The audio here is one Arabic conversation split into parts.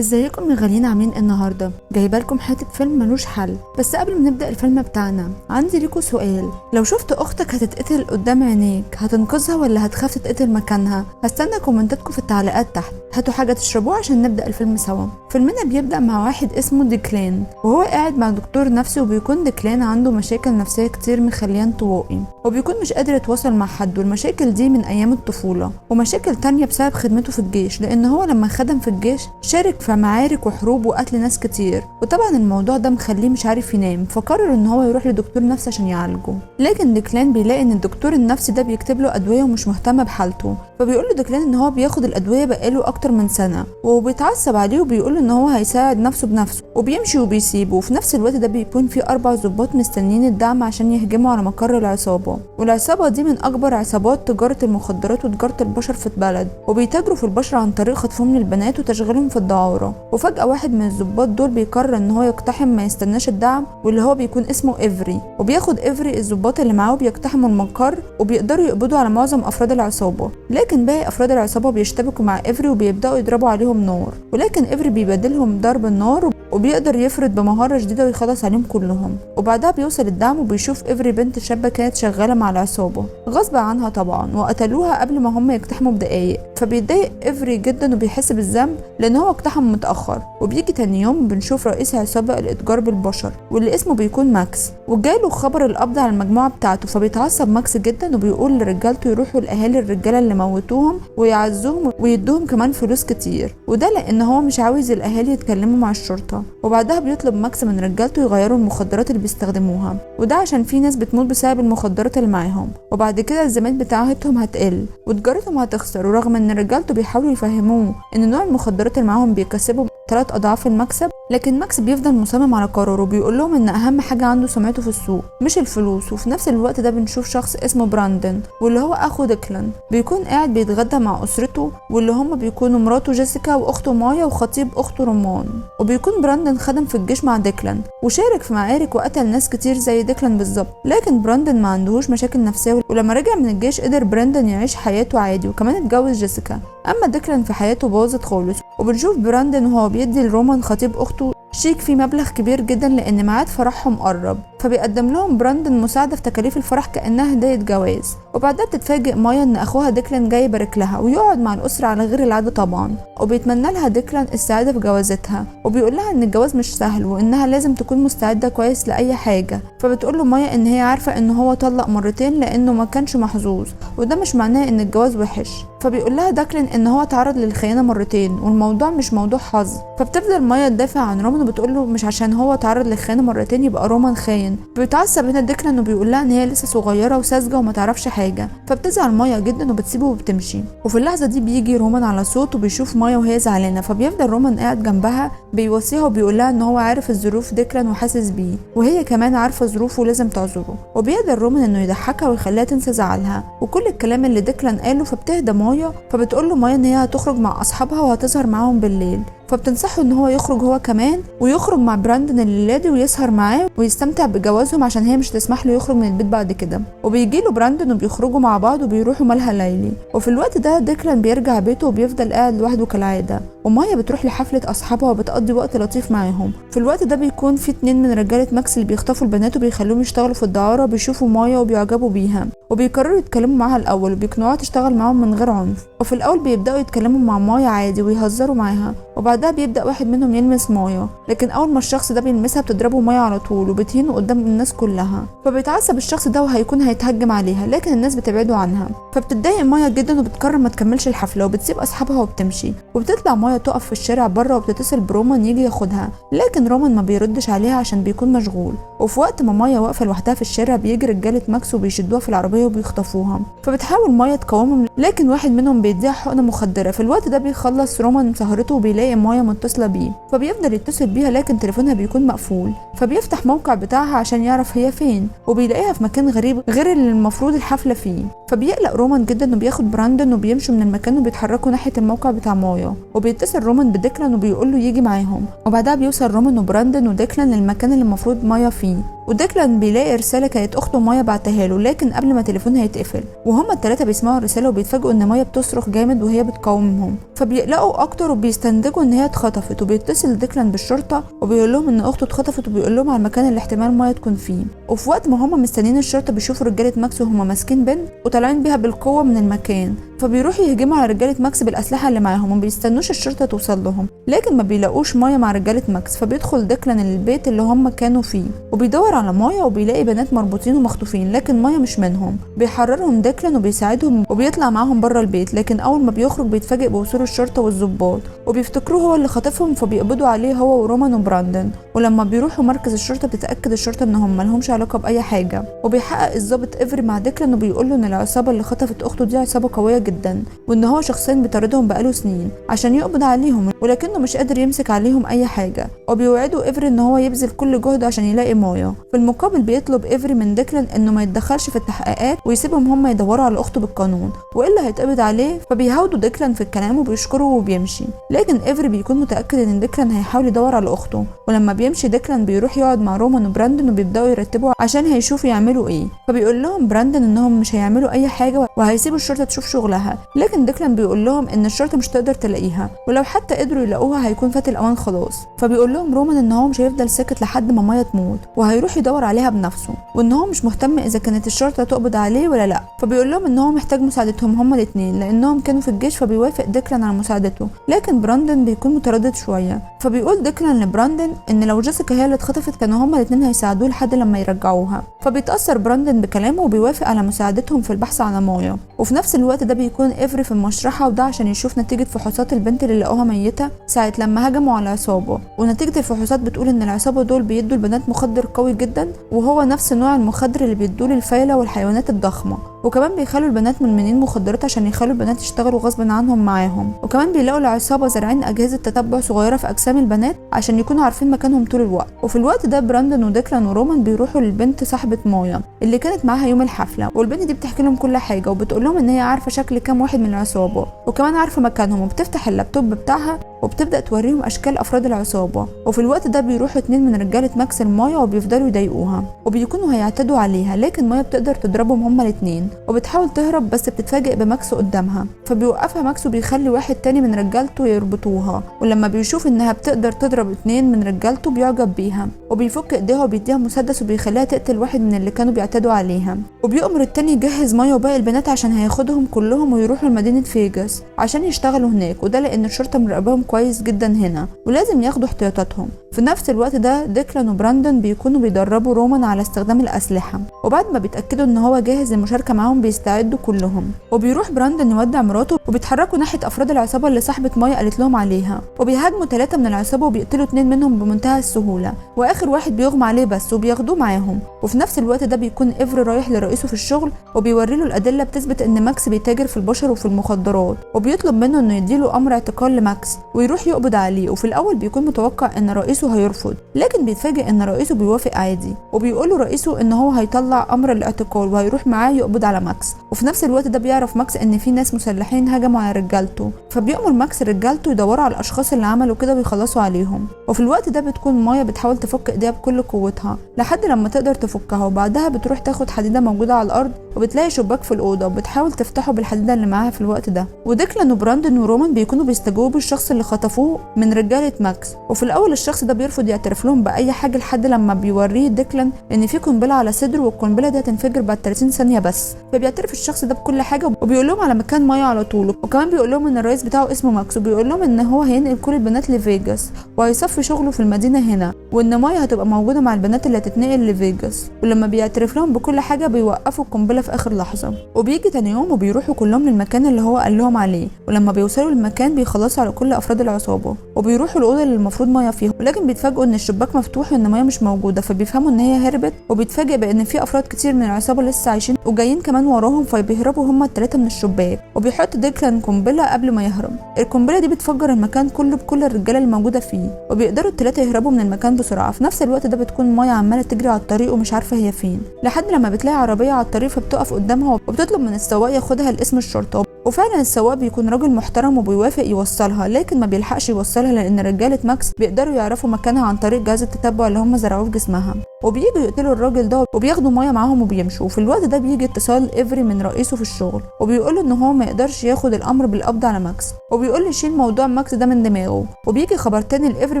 ازيكم يا غاليين؟ عاملين ايه النهارده؟ جايبه لكم حته فيلم ملوش حل. بس قبل ما نبدا الفيلم بتاعنا عندي ليكوا سؤال. لو شفت اختك هتتقتل قدام عينيك هتنقذها ولا هتخاف تتقتل مكانها؟ هستنى كومنتاتكم في التعليقات تحت. هاتوا حاجه تشربوها عشان نبدا الفيلم سوا. فيلمنا بيبدا مع واحد اسمه ديكلان وهو قاعد مع دكتور نفسي، وبيكون ديكلان عنده مشاكل نفسيه كتير مخليه انطوائي، وبيكون مش قادر يتواصل مع حد، والمشاكل دي من ايام الطفوله، ومشاكل تانية بسبب خدمته في الجيش، لان هو لما خدم في الجيش شارك في معارك وحروب وقتل ناس كتير، وطبعا الموضوع ده مخليه مش عارف ينام، فقرر ان هو يروح لدكتور نفسي عشان يعالجه. لكن ديكلان بيلاقي ان الدكتور النفسي ده بيكتب له ادويه ومش مهتم بحالته، فبيقول له ديكلان ان هو بياخد الادويه بقاله اكتر من سنه، وبيتعصب عليه وبيقول ان هو هيساعد نفسه بنفسه، وبيمشي وبيسيبه. وفي نفس الوقت ده بيكون في 4 ضباط مستنيين الدعم عشان يهجموا على مقر العصابه، والعصابه دي من اكبر عصابات تجاره المخدرات وتجاره البشر في البلد، وبيتاجروا في البشر عن طريق خطفهم للبنات وتشغيلهم في الدعاره. وفجاه واحد من الضباط دول بيقرر ان هو يقتحم ما يستناش الدعم، واللي هو بيكون اسمه إيفري، وبياخد إيفري الضباط اللي معاه وبيقتحموا المقر، وبيقدروا يقبضوا على معظم افراد العصابه. لكن باقي افراد العصابه بيشتبكوا مع إيفري وبيبداوا يضربوا عليهم نار، ولكن إيفري بيبادلهم ضرب النار وبيقدر يفرد بمهاره جديده ويخلص عليهم كلهم. وبعدها بيوصل الدعم وبيشوف إيفري بنت شابه كانت شغاله مع العصابه غصب عنها طبعا، وقتلوها قبل ما هم يقتحموا بدقايق. فبيتضايق إيفري جدا وبيحس بالذنب لان هو اقتحم متاخر. وبيجي تاني يوم بنشوف رئيس عصابه الاتجار بالبشر واللي اسمه بيكون ماكس، وجاله خبر القبض على المجموعه بتاعته، فبيتعصب ماكس جدا وبيقول لرجالته يروحوا لاهالي الرجاله اللي موتوهم ويعزوهم ويدوهم كمان فلوس كتير، وده لان هو مش عاوز الاهالي يتكلموا مع الشرطه. وبعدها بيطلب ماكس من رجالته يغيروا المخدرات اللي بيستخدموها، وده عشان في ناس بتموت بسبب المخدرات اللي معاهم، وبعد كده الزمات بتاعتهم هتقل وتجارتهم هتخسر. ورغم ان رجالته بيحاولوا يفهموه ان نوع المخدرات اللي معاهم بيكسبوا 3 أضعاف المكسب، لكن ماكس بيفضل مصمم على قراره وبيقول لهم ان اهم حاجه عنده سمعته في السوق مش الفلوس. وفي نفس الوقت ده بنشوف شخص اسمه براندن واللي هو اخو ديكلان، بيكون قاعد بيتغدى مع اسرته، واللي هم بيكونوا مراته جيسيكا واخته مايا وخطيب اخته رمان. وبيكون براندن خدم في الجيش مع ديكلان وشارك في معارك وقتل ناس كتير زي ديكلان بالظبط، لكن براندن ما عندهوش مشاكل نفسيه، ولما رجع من الجيش قدر براندن يعيش حياته عادي وكمان اتجوز جيسيكا. اما ديكلان في حياته باظت خالص، وبنشوف براندن وهو بيدي لرومان خطيب اخته شيك فيه مبلغ كبير جدا لان ميعاد فرحهم قرب، فبيقدم لهم براندن مساعده في تكاليف الفرح كانها هديه جواز. وبعدها بتتفاجئ مايا ان اخوها ديكلان جاي يبارك لها ويقعد مع الاسره على غير العاده طبعا، وبيتمنى لها ديكلان السعاده في جوازتها، وبيقول لها ان الجواز مش سهل وانها لازم تكون مستعده كويس لاي حاجه. فبتقول له مايا ان هي عارفه ان هو طلق مرتين لانه ما كانش محظوظ، وده مش معناه ان الجواز وحش. فبيقول لها ديكلان ان هو تعرض للخيانه مرتين والموضوع مش موضوع حظ. فبتفضل مايا تدافع عن رومان وبتقول له مش عشان هو تعرض للخيانه مرتين يبقى رومان خاين. بيتعصب هنا ديكلان وبيقول لها ان هي لسه صغيره وساذجه وما تعرفش حاجه، فبتزعل مايا جدا وبتسيبه وبتمشي. وفي اللحظه دي بيجي رومان على صوت وبيشوف مايا وهي زعلانه، فبيفضل رومان قاعد جنبها بيوصيها وبيقول لها ان هو عارف الظروف ديكلان وحاسس بيه، وهي كمان عارفه ظروفه ولازم تعذره. وبيقدر رومان انه يضحكها ويخليها تنسى زعلها وكل الكلام اللي ديكلان قاله. فبتهدى مايا، فبتقول له مايا ان هي هتخرج مع اصحابها وهتظهر معاهم بالليل، فبتنصحه ان هو يخرج هو كمان ويخرج مع براندن الليله دي ويسهر معاه ويستمتع بجوازهم عشان هي مش تسمح له يخرج من البيت بعد كده. وبيجي له براندن وبيخرجوا مع بعض وبيروحوا ملهى ليلي. وفي الوقت ده ديكلان بيرجع بيته وبيفضل قاعد لوحده كالعاده، ومايا بتروح لحفله اصحابها وبتقضي وقت لطيف معاهم. في الوقت ده بيكون في 2 من رجاله ماكس اللي بيخطفوا البنات وبيخلوهم يشتغلوا في الدعاره، بيشوفوا مايا وبيعجبوا بيها وبيقرروا يتكلموا معاها الاول وبيقنعوها تشتغل معاهم من غير عنف. وفي الاول بيبداوا يتكلموا مع مايا عادي ويهزروا معاها، وبعدها بيبدا واحد منهم يلمس مايا، لكن اول ما الشخص ده بيلمسها بتضربه مايا على طول وبتهينه قدام الناس كلها. فبيتعصب الشخص ده وهيكون هيتهجم عليها، لكن الناس بتبعده عنها. فبتتضايق مايا جدا وبتقرر ما تكملش الحفله وبتسيب اصحابها وبتمشي. وبتطلع مايا تقف في الشارع بره وبتتصل برومان يجي ياخدها، لكن رومان ما بيردش عليها عشان بيكون مشغول. وفي وقت ما مايا واقفه لوحدها في الشارع بيجي رجاله ماكس وبيشدوها في العربيه وبيخطفوها. فبتحاول مايا تقاومهم، لكن واحد منهم بيديها حقنه مخدره. في الوقت ده بيخلص رومان سهرته وبيلاقي مايا متصله بيه، فبيفضل يتصل بيها لكن تليفونها بيكون مقفول. فبيفتح موقع بتاعها عشان يعرف هي فين، وبيلاقيها في مكان غريب غير اللي المفروض الحفله فيه. فبيقلق رومان جدا وبياخد براندن وبيمشوا من المكان وبيتحركوا ناحيه الموقع بتاع مايا. وبيتصل رومان بديكلان وبيقول له يجي معاهم، وبعدها بيوصل رومان وبراندن وديكلان للمكان اللي المفروض مايا فيه. وديكلان بيلاقي رساله كانت اخته مايا بعتها له، لكن قبل ما تليفونها يتقفل، وهما الثلاثه بيسمعوا الرساله وبيتفاجئوا ان مايا بتصرخ جامد وهي بتقاومهم، فبيقلقوا اكتر وبيستنتجوا ان هي اتخطفت. وبيتصل ديكلان بالشرطه وبيقول لهم ان اخته اتخطفت، وبيقول لهم على المكان اللي احتمال مايا تكون فيه. وفي وقت ما هما مستنيين الشرطه بيشوفوا رجاله ماكس وهما ماسكين بنت وطالعين بيها بالقوه من المكان، فبيروحوا يهجموا على رجاله ماكس بالاسلحه اللي معاهم وما بيستنوش الشرطه توصل لهم، لكن ما بيلاقوش مايا مع رجاله ماكس. فبيدخل ديكلان البيت اللي هم كانوا فيه وبيدور على مايا وبيلاقي بنات مربوطين ومخطوفين، لكن مايا مش منهم. بيحررهم ديكلان وبيساعدهم وبيطلع معاهم بره البيت، لكن اول ما بيخرج بيتفاجئ بوصول الشرطه والضباط وبيفتكروه هو اللي خاطفهم، فبيقبضوا عليه هو ورومان وبراندن. ولما بيروحوا مركز الشرطه بتتاكد الشرطه ان هم مالهمش علاقه باي حاجه، وبيحقق الضابط افري مع ديكلان وبيقول له ان العصابه اللي خطفت اخته دي عصابه قويه جدا، وان هو شخصيا بيطاردهم بقاله سنين عشان يقبض عليهم، ولكنه مش قادر يمسك عليهم اي حاجه. وبيوعدوا افري ان هو يبذل كل جهده عشان يلاقي مايا. في المقابل بيطلب افري من ديكلان انه ما يتدخلش في التحقيقات ويسيبهم هم يدوروا على اخته بالقانون والا هيتقبض عليه. فبيهاودوا ديكلان في الكلام وبيشكره وبيمشي، لكن افري بيكون متاكد ان ديكلان هيحاول يدور على اخته. ولما بيمشي ديكلان بيروح يقعد مع رومان وبراندن وبيبداوا يرتبوا عشان هيشوفوا يعملوا ايه. فبيقول لهم براندن انهم مش هيعملوا اي حاجه وهيسيبوا الشرطه تشوف شغلها، لكن ديكلان بيقول لهم ان الشرطه مش تقدر تلاقيها، ولو حتى قدروا يلاقوها هيكون فات الاوان خلاص. فبيقول لهم رومان ان هو مش هيفضل ساكت لحد ما مايا تموت وهيروح يدور عليها بنفسه، وان هو مش مهتم اذا كانت الشرطه تقبض عليه ولا لا. فبيقول لهم ان هو محتاج مساعدتهم هما الاثنين لانهم كانوا في الجيش، فبيوافق ديكلان على مساعدته، لكن براندن بيكون متردد شويه. فبيقول ديكلان لبراندن ان لو جيسيكا هي اللي اتخطفت كانوا هما الاثنين هيساعدوه لحد لما يرجعوها. فبيتاثر براندن بكلامه وبيوافق على مساعدتهم في البحث على مايا. وفي نفس الوقت ده بيكون افري في المشرحه، وده عشان يشوف نتيجه فحوصات البنت اللي لقوها ميته ساعه لما هجموا على العصابه. ونتيجه الفحوصات بتقول ان العصابه دول بيدوا البنات مخدر قوي جدا، وهو نفس نوع المخدر اللي بيدوه للفيله والحيوانات الضخمه. وكمان بيخلوا البنات مدمنين مخدرات عشان يخلوا البنات يشتغلوا غصب عنهم معاهم. وكمان بيلاقوا العصابه زارعين اجهزه تتبع صغيره في اجسام البنات عشان يكونوا عارفين مكانهم طول الوقت. وفي الوقت ده براندن وديكلان ورومان بيروحوا للبنت صاحبه مايا اللي كانت معاها يوم الحفله، والبنت دي بتحكي لهم كل حاجه وبتقول لهم ان هي عارفه شكل كام واحد من العصابه وكمان عارفه مكانهم، وبتفتح اللابتوب بتاعها وبتبدا توريهم اشكال افراد العصابه. وفي الوقت ده بيروحوا 2 من رجاله ماكس لمايا وبيفضلوا يضايقوها وبيكونوا هيعتدوا عليها، لكن مايا بتقدر تضربهم هما الاثنين وبتحاول تهرب، بس بتتفاجئ بماكس قدامها. فبيوقفها ماكس وبيخلي واحد تاني من رجالته يربطوها، ولما بيشوف انها بتقدر تضرب 2 من رجالته بيعجب بيها وبيفك ايديها وبيديها مسدس وبيخليها تقتل واحد من اللي كانوا بيعتدوا عليها. وبيأمر التاني يجهز مايا وباقي البنات عشان هياخدهم كلهم ويروحوا لمدينه فيجاس عشان يشتغلوا هناك، وده لان الشرطه مراقباهم كويس جدا هنا ولازم ياخدوا احتياطاتهم. في نفس الوقت ده ديكلان وبراندن بيكونوا بيدربوا رومان على استخدام الاسلحه، وبعد ما بيتاكدوا ان هو جاهز للمشاركه معاهم بيستعدوا كلهم. وبيروح براندن يودع مراته وبيتحركوا ناحيه افراد العصابه اللي صاحبه مايا قالت لهم عليها، وبيهاجموا 3 من العصابه وبيقتلوا 2 منهم بمنتهى السهوله، واخر واحد بيغمى عليه بس وبياخدوه معاهم. وفي نفس الوقت ده بيكون افري رايح لرئيسه في الشغل وبيوري له الادله بتثبت ان ماكس بيتاجر في البشر وفي المخدرات، وبيطلب منه انه يديله امر اعتقال لماكس ويروح يقبض عليه. وفي الاول بيكون متوقع ان رئيسه هيرفض، لكن بيتفاجئ ان رئيسه بيوافق عادي، وبيقول له رئيسه ان هو هيطلع امر الاعتقال وهيروح معاه يقبض على ماكس. وفي نفس الوقت ده بيعرف ماكس ان في ناس مسلحين هجموا على رجالته، فبيأمر ماكس رجالته يدوروا على الاشخاص اللي عملوا كده ويخلصوا عليهم. وفي الوقت ده بتكون مايا بتحاول تفك ايديها بكل قوتها لحد لما تقدر تفكها، وبعدها بتروح تاخد حديده موجوده على الارض وبتلاقي شباك في الاوضه وبتحاول تفتحه بالحديده اللي معاها في الوقت ده. وديكلان وبراندن ورومان بيكونوا بيستجوبوا الشخص اللي خطفوه من رجاله ماكس، وفي الاول الشخص ده بيرفض يعترف لهم باي حاجه لحد لما بيوريه ديكلان ان في قنبله على صدره والقنبله دي هتنفجر بعد 30 ثانيه بس. فبيعترف الشخص ده بكل حاجه وبيقول لهم على مكان مايا على طول، وكمان بيقول لهم ان الرئيس بتاعه اسمه ماكس، وبيقول لهم ان هو هينقل كل البنات لفيجاس وهيصفي شغله في المدينه هنا، وان مايا هتبقى موجوده مع البنات اللي هتتنقل لفيجاس. ولما بيعترف لهم بكل حاجه بيوقفوا القنبله في اخر لحظه. وبيجي تاني يوم وبيروحوا كلهم للمكان اللي هو قال لهم عليه، ولما بيوصلوا للمكان بيخلصوا على كل افراد العصابه وبيروحوا الاوضه اللي المفروض مايا فيها، ولكن بيتفاجئوا ان الشباك مفتوح وان مايا مش موجوده، فبيفهموا ان هي هربت. وبيتفاجئ بان في افراد كتير من العصابه لسه عايشين وجايين كمان وراهم، فبيهربوا هما ال3 من الشباك. وبيحط ديكلان قنبله قبل ما يهرب. القنبله دي بتفجر المكان كله بكل الرجاله اللي موجوده فيه، وبيقدروا ال3 يهربوا من المكان بسرعه. في نفس الوقت ده بتكون مايا عماله تجري على الطريق ومش عارفه هي فين، لحد لما بتلاقي عربيه على الطريق فبتقف قدامها وبتطلب من السواق ياخدها لاسم الشرطه. وفعلا السواق بيكون راجل محترم وبيوافق يوصلها، لكن ما بيلحقش يوصلها لان رجاله ماكس بيقدروا يعرفوا مكانها عن طريق جهاز التتبع اللي هم زرعوه في جسمها. وبييجوا يقتلوا الراجل ده وبياخدوا مايا معاهم وبيمشوا. وفي الوقت ده بيجي اتصال ايفري من رئيسه في الشغل وبيقول له ان هو ما يقدرش ياخد الامر بالقبض على ماكس، وبيقول له يشيل موضوع ماكس ده من دماغه. وبيجي خبر تاني لايفري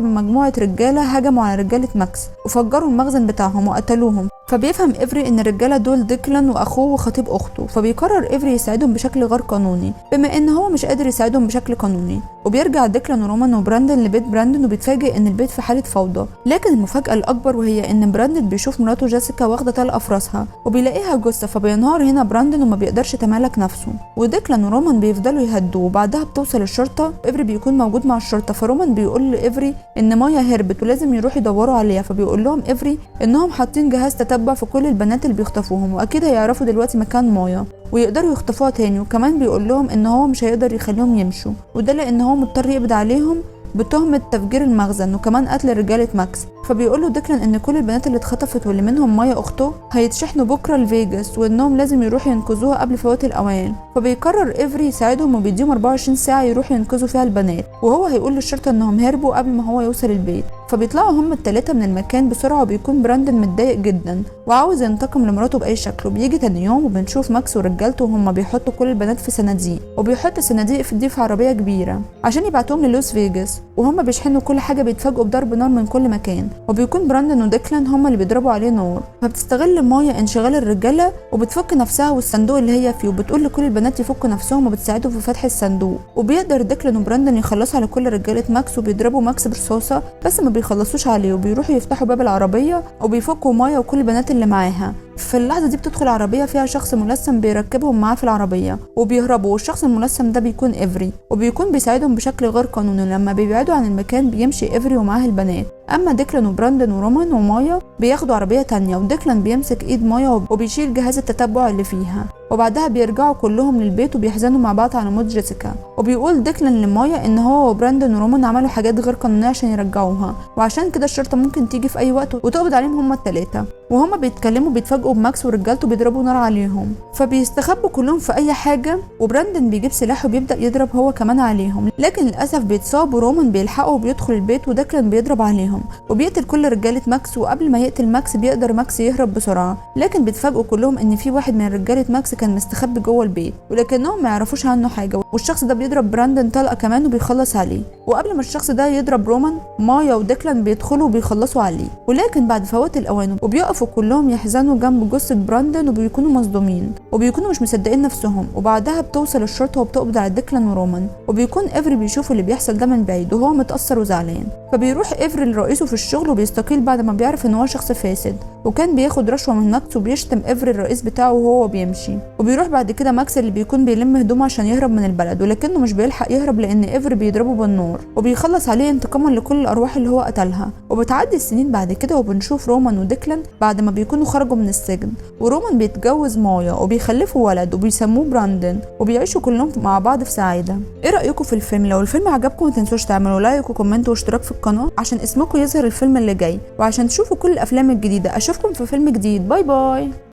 من مجموعه رجاله هجموا على رجاله ماكس وفجروا المخزن بتاعهم وقتلوهم. فبيفهم ايفري ان الرجاله دول ديكلان واخوه وخطيب اخته، فبيقرر ايفري يساعدهم بشكل غير قانوني بما ان هو مش قادر يساعدهم بشكل قانوني. وبيرجع ديكلان ورومان وبراندن لبيت براندن وبيتفاجئ ان البيت في حاله فوضى. لكن المفاجاه الاكبر وهي ان براندن بيشوف مراته جيسيكا واخده طلقه في راسها وبيلاقيها جثه، فبينهار هنا براندن وما بيقدرش يتمالك نفسه. وديكلان ورومان بيفضلوا يهدوه وبعدها بتوصل الشرطه. ايفري بيكون موجود مع الشرطه، فرومان بيقول لايفري ان مايا هربت ولازم يروح يدوروا عليها. فبيقول لهم ايفري انهم حاطين جهاز تتبع في كل البنات اللي بيخطفوهم واكيد هيعرفوا دلوقتي مكان مايا ويقدروا يخطفوها تاني. وكمان بيقول لهم ان هو مش هيقدر يخليهم يمشوا، وده لان هو مضطر يقبض عليهم بتهمة تفجير المخزن وكمان قتل رجالة ماكس. فبيقول له ديكلان ان كل البنات اللي اتخطفت واللي منهم مايا اخته هيتشحنوا بكره لفيجاس وانهم لازم يروحوا ينقذوها قبل فوات الاوان. فبيقرر ايفري يساعدهم وبيديهم 24 ساعه يروحوا ينقذوا فيها البنات، وهو هيقول للشرطه انهم هربوا قبل ما هو يوصل البيت. فبيطلعوا هم الثلاثه من المكان بسرعه وبيكون براندن متضايق جدا وعاوز ينتقم لمراته باي شكل. وبيجي تاني يوم وبنشوف ماكس ورجالته وهم بيحطوا كل البنات في صناديق، وبيحط الصناديق في عربيه كبيره عشان يبعتوهم للوس فيجاس. وهم بيشحنوا كل حاجه بيتفاجئوا بضرب نار من كل مكان، وبيكون براندن وديكلان هم اللي بيضربوا عليه نار. فبتستغل مايا انشغال الرجاله وبتفك نفسها والصندوق اللي هي فيه، وبتقول لكل البنات يفكوا نفسهم وبتساعدهم في فتح الصندوق. وبيقدر ديكلان وبراندن يخلصوا على كل رجاله ماكس وبيضربوا ماكس برصاصه بس ما بيخلصوش عليه، وبيروحوا يفتحوا باب العربيه وبيفكوا مايا وكل البنات اللي معاها. في اللحظه دي بتدخل عربيه فيها شخص ملثم بيركبهم معاه في العربيه وبيهربوا، والشخص الملثم ده بيكون ايفري وبيكون بيساعدهم بشكل غير قانوني. لما بيبعدوا عن المكان بيمشي ايفري ومعاه البنات. اما ديكلان وبراندن ورومان ومايا بياخدوا عربيه تانية، وديكلان بيمسك ايد مايا وبيشيل جهاز التتبع اللي فيها. وبعدها بيرجعوا كلهم للبيت وبيحزنوا مع بعض على موت جيسيكا. وبيقول ديكلان لمايا ان هو وبراندن ورومان عملوا حاجات غير قانونيه عشان يرجعوها، وعشان كده الشرطه ممكن تيجي في اي وقت وتقبض عليهم هما الثلاثه. وهما بيتكلموا بيتفاجئوا بماكس ورجالته بيضربوا نار عليهم، فبيستخبوا كلهم في اي حاجه. وبراندن بيجيب سلاح وبيبدا يضرب هو كمان عليهم، لكن للاسف بيتصاب ورومان بيلحقه وبيدخل البيت وديكلان بيضرب عليهم وبيقتل كل رجاله ماكس. وقبل ما يقتل ماكس بيقدر ماكس يهرب بسرعه، لكن بيتفاجئوا كلهم ان في واحد من رجاله ماكس كان مستخبي جوه البيت ولكنهم ما يعرفوش عنه حاجه. والشخص ده بيضرب براندن طلقه كمان وبيخلص عليه. وقبل ما الشخص ده يضرب رومان، مايا وديكلان بيدخلوا وبيخلصوا عليه. ولكن بعد فوات الاوان وبيقفوا كلهم يحزنوا جنب جثه براندن وبيكونوا مصدومين وبيكونوا مش مصدقين نفسهم. وبعدها بتوصل الشرطه وبتقبض على ديكلان ورومان، وبيكون ايفري بيشوف اللي بيحصل ده من بعيد وهو متاثر وزعلان. فبيروح ايفري لرئيسه في الشغل وبيستقيل بعد ما بيعرف ان هو شخص فاسد وكان بياخد رشوه من ماكس، وبيشتم ايفري الرئيس بتاعه وهو بيمشي. وبيروح بعد كده ماكس اللي بيكون بيلم هدومه عشان يهرب من البلد، ولكنه مش بيلحق يهرب لان ايفري بيضربه بالنار وبيخلص عليه انتقاما لكل الارواح اللي هو قتلها. وبتعدي السنين بعد كده وبنشوف رومان وديكلان بعد ما بيكونوا خرجوا من السجن، ورومان بيتجوز مايا وبيخلفوا ولد وبيسموه براندن وبيعيشوا كلهم مع بعض في سعاده. ايه رايكم في الفيلم؟ لو الفيلم عجبكم ما تنسوش تعملوا لايك وكومنت واشتراك في القناه عشان اسمكم يظهر الفيلم اللي جاي، وعشان تشوفوا كل الافلام الجديده. اشوفكم في فيلم جديد. باي باي.